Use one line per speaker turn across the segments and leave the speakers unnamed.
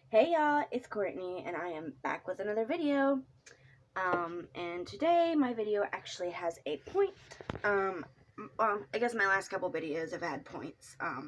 Hey y'all, it's Courtney and I am back with another video. And today my video actually has a point. Well, I guess my last couple videos have had points. I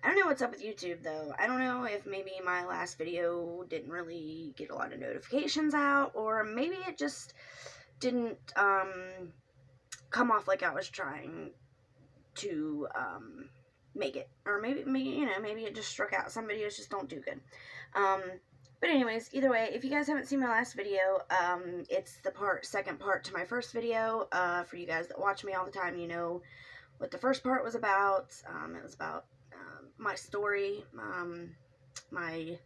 don't know what's up with YouTube though. I don't know if maybe my last video didn't really get a lot of notifications out, or maybe it just didn't, come off like I was trying to, make it, or maybe maybe it just struck out. Some videos just don't do good. But anyways, either way, if you guys haven't seen my last video, it's the second part to my first video. For you guys that watch me all the time, you know what the first part was about. It was about my story, my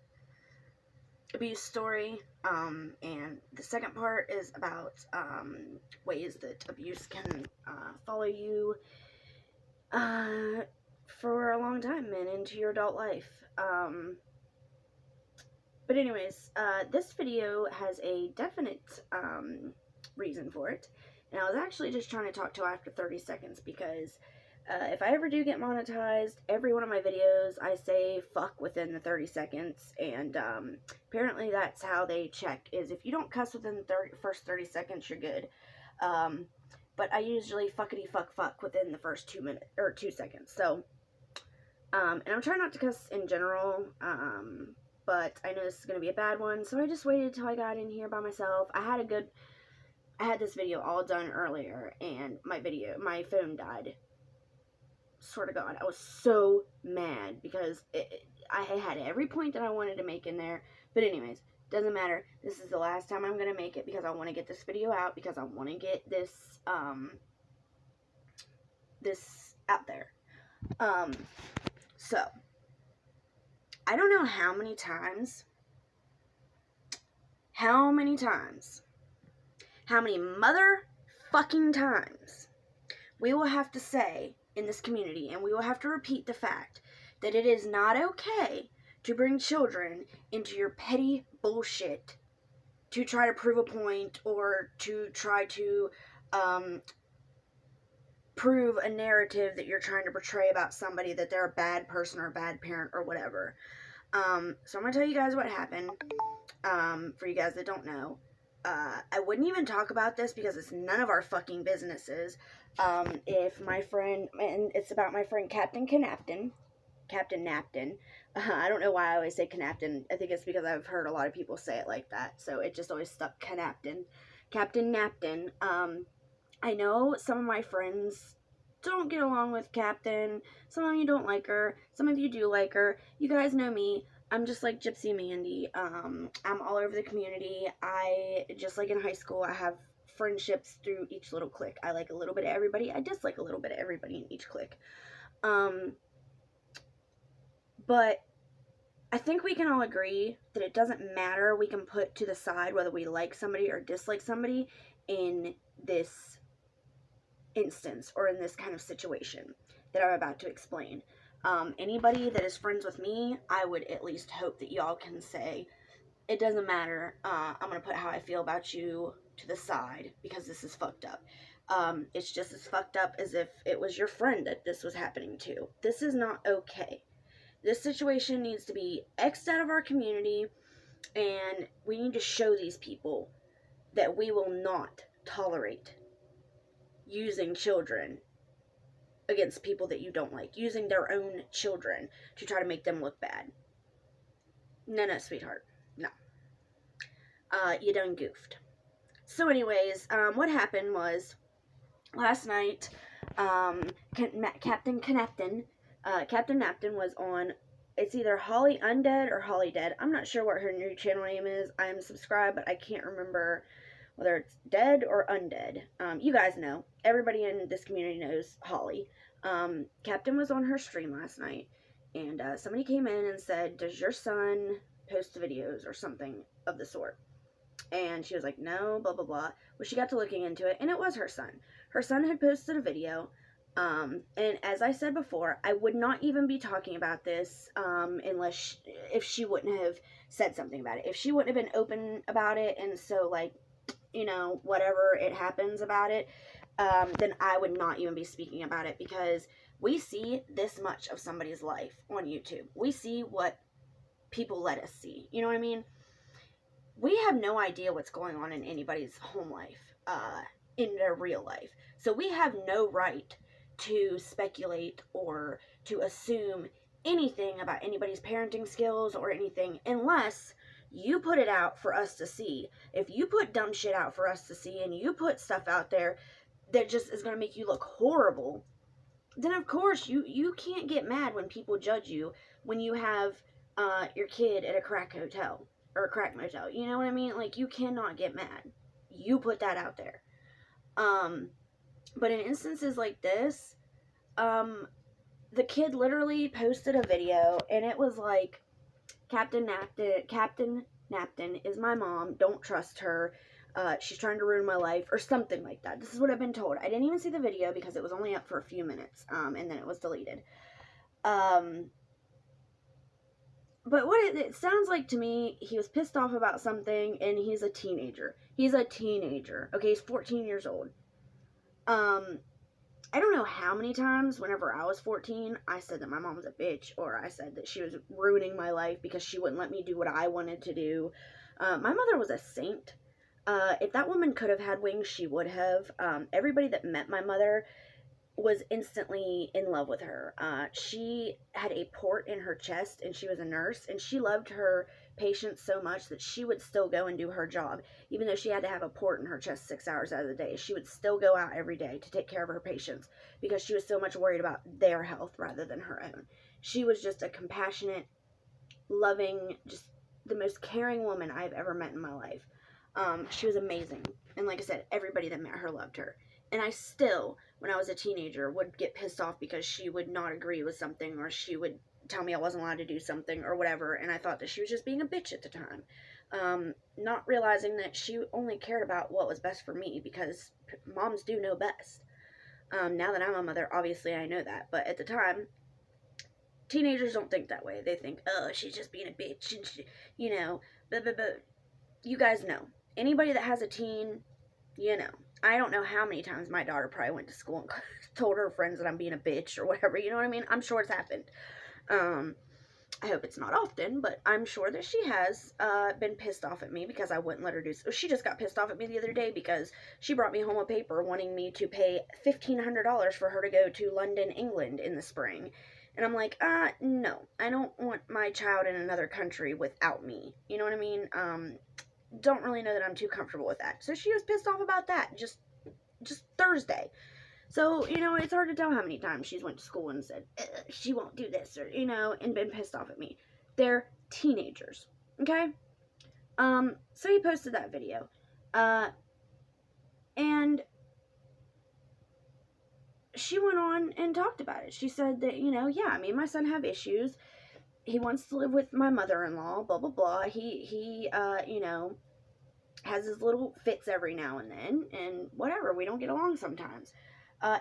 abuse story, and the second part is about ways that abuse can follow you for a long time and into your adult life. But anyways, this video has a definite reason for it, and I was actually just trying to talk to after 30 seconds because if I ever do get monetized, every one of my videos I say fuck within the 30 seconds, and apparently that's how they check, is if you don't cuss within the first 30 seconds, you're good. But I usually fuckity fuck within the first 2 minutes, or 2 seconds, so, and I'm trying not to cuss in general, but I know this is going to be a bad one, so I just waited till I got in here by myself. I had this video all done earlier, and my phone died. Swear to God, I was so mad, because I had every point that I wanted to make in there, but anyways, doesn't matter. This is the last time I'm going to make it, because I want to get this video out, because I want to get this, this out there. So, I don't know how many times, how many motherfucking times we will have to say in this community, and we will have to repeat the fact that it is not okay to bring children into your petty bullshit to try to prove a point, or to try to prove a narrative that you're trying to portray about somebody, that they're a bad person or a bad parent or whatever. So I'm going to tell you guys what happened, for you guys that don't know. I wouldn't even talk about this because it's none of our fucking businesses. If my friend, and it's about my friend Captain Napton. I don't know why I always say Canapton. I think it's because I've heard a lot of people say it like that, so it just always stuck, Captain Napton. I know some of my friends don't get along with Captain. Some of you don't like her. Some of you do like her. You guys know me. I'm just like Gypsy Mandy. I'm all over the community. Just like in high school, I have friendships through each little clique. I like a little bit of everybody. I dislike a little bit of everybody in each clique. But I think we can all agree that it doesn't matter. We can put to the side whether we like somebody or dislike somebody in this instance, or in this kind of situation that I'm about to explain. Anybody that is friends with me, I would at least hope that y'all can say, it doesn't matter, I'm going to put how I feel about you to the side, because this is fucked up. It's just as fucked up as if it was your friend that this was happening to. This is not okay. This situation needs to be X'd out of our community, and we need to show these people that we will not tolerate using children against people that you don't like, using their own children to try to make them look bad. No, sweetheart, no. You done goofed. So anyways, what happened was, last night, Captain Napton was on, it's either Holly Undead or Holly Dead. I'm not sure what her new channel name is. I am subscribed, but I can't remember whether it's Dead or Undead. You guys know. Everybody in this community knows Holly. Captain was on her stream last night, and somebody came in and said, does your son post videos or something of the sort? And she was like, no, blah, blah, blah. Well, she got to looking into it, and it was her son. Her son had posted a video, and as I said before, I would not even be talking about this unless if she wouldn't have said something about it. If she wouldn't have been open about it, and so, like, you know, whatever it happens about it, then I would not even be speaking about it, because we see this much of somebody's life on YouTube. We see what people let us see. You know what I mean? We have no idea what's going on in anybody's home life, in their real life. So we have no right to speculate or to assume anything about anybody's parenting skills or anything unless you put it out for us to see. If you put dumb shit out for us to see and you put stuff out there that just is going to make you look horrible, then of course you can't get mad when people judge you when you have your kid at a crack hotel or a crack motel. You know what I mean? Like, you cannot get mad. You put that out there. But in instances like this, the kid literally posted a video, and it was like, Captain Napton is my mom. Don't trust her. She's trying to ruin my life, or something like that. This is what I've been told. I didn't even see the video because it was only up for a few minutes, and then it was deleted. But what it sounds like to me, he was pissed off about something, and he's a teenager. He's a teenager. Okay, he's 14 years old. I don't know how many times whenever I was 14, I said that my mom was a bitch, or I said that she was ruining my life because she wouldn't let me do what I wanted to do. My mother was a saint. If that woman could have had wings, she would have. Everybody that met my mother was instantly in love with her. She had a port in her chest, and she was a nurse, and she loved her patients so much that she would still go and do her job. Even though she had to have a port in her chest 6 hours out of the day, she would still go out every day to take care of her patients because she was so much worried about their health rather than her own. She was just a compassionate, loving, just the most caring woman I've ever met in my life. She was amazing. And like I said, everybody that met her loved her. And I still, when I was a teenager, would get pissed off because she would not agree with something, or she would tell me I wasn't allowed to do something or whatever, and I thought that she was just being a bitch at the time. Not realizing that she only cared about what was best for me, because moms do know best. Now that I'm a mother, obviously I know that, but at the time, teenagers don't think that way. They think, oh, she's just being a bitch, and she, you know, but you guys know. Anybody that has a teen, you know. I don't know how many times my daughter probably went to school and told her friends that I'm being a bitch or whatever, you know what I mean? I'm sure it's happened. I hope it's not often, but I'm sure that she has been pissed off at me because I wouldn't let her do so. She just got pissed off at me the other day because she brought me home a paper wanting me to pay $1,500 for her to go to London, England in the spring. And I'm like, no, I don't want my child in another country without me. You know what I mean? Don't really know that I'm too comfortable with that. So she was pissed off about that just Thursday. So, you know, it's hard to tell how many times she's went to school and said, she won't do this, or, you know, and been pissed off at me. They're teenagers, okay? So he posted that video. And she went on and talked about it. She said that, you know, yeah, me and my son have issues. He wants to live with my mother-in-law, blah, blah, blah. He you know, has his little fits every now and then, and whatever, we don't get along sometimes.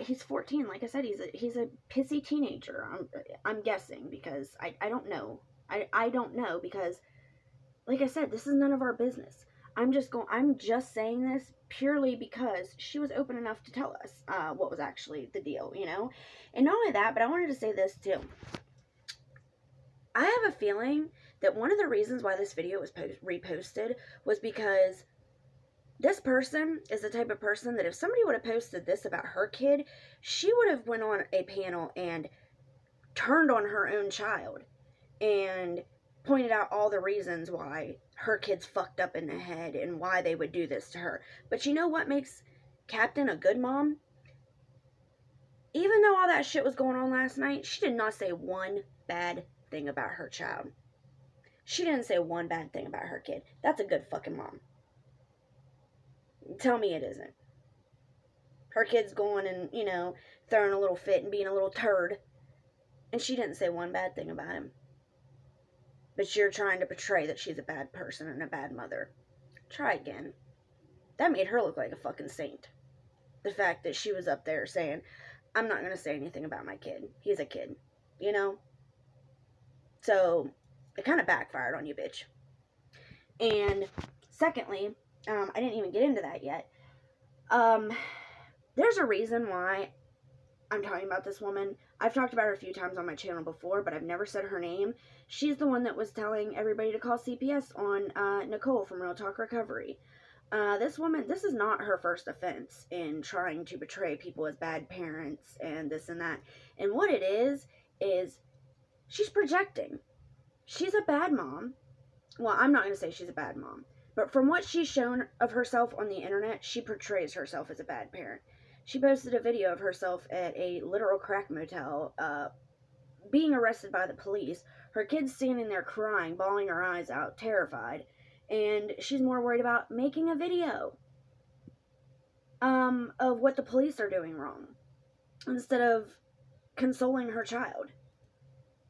He's 14, like I said, he's a pissy teenager, I'm guessing, because I don't know. I don't know, because, like I said, this is none of our business. I'm just saying this purely because she was open enough to tell us, what was actually the deal, you know? And not only that, but I wanted to say this, too. I have a feeling that one of the reasons why this video was reposted was because this person is the type of person that if somebody would have posted this about her kid, she would have went on a panel and turned on her own child and pointed out all the reasons why her kid's fucked up in the head and why they would do this to her. But you know what makes Captain a good mom? Even though all that shit was going on last night, she did not say one bad thing about her child. She didn't say one bad thing about her kid. That's a good fucking mom. Tell me it isn't. Her kid's going and, you know, throwing a little fit and being a little turd, and she didn't say one bad thing about him. But you're trying to portray that she's a bad person and a bad mother. Try again. That made her look like a fucking saint. The fact that she was up there saying, I'm not going to say anything about my kid. He's a kid. You know? So, it kind of backfired on you, bitch. And, secondly, I didn't even get into that yet. There's a reason why I'm talking about this woman. I've talked about her a few times on my channel before, but I've never said her name. She's the one that was telling everybody to call CPS on Nicole from Real Talk Recovery. This woman, this is not her first offense in trying to portray people as bad parents and this and that. And what it is she's projecting. She's a bad mom. Well, I'm not going to say she's a bad mom, but from what she's shown of herself on the internet, she portrays herself as a bad parent. She posted a video of herself at a literal crack motel, being arrested by the police. Her kid's standing there crying, bawling her eyes out, terrified, and she's more worried about making a video of what the police are doing wrong instead of consoling her child.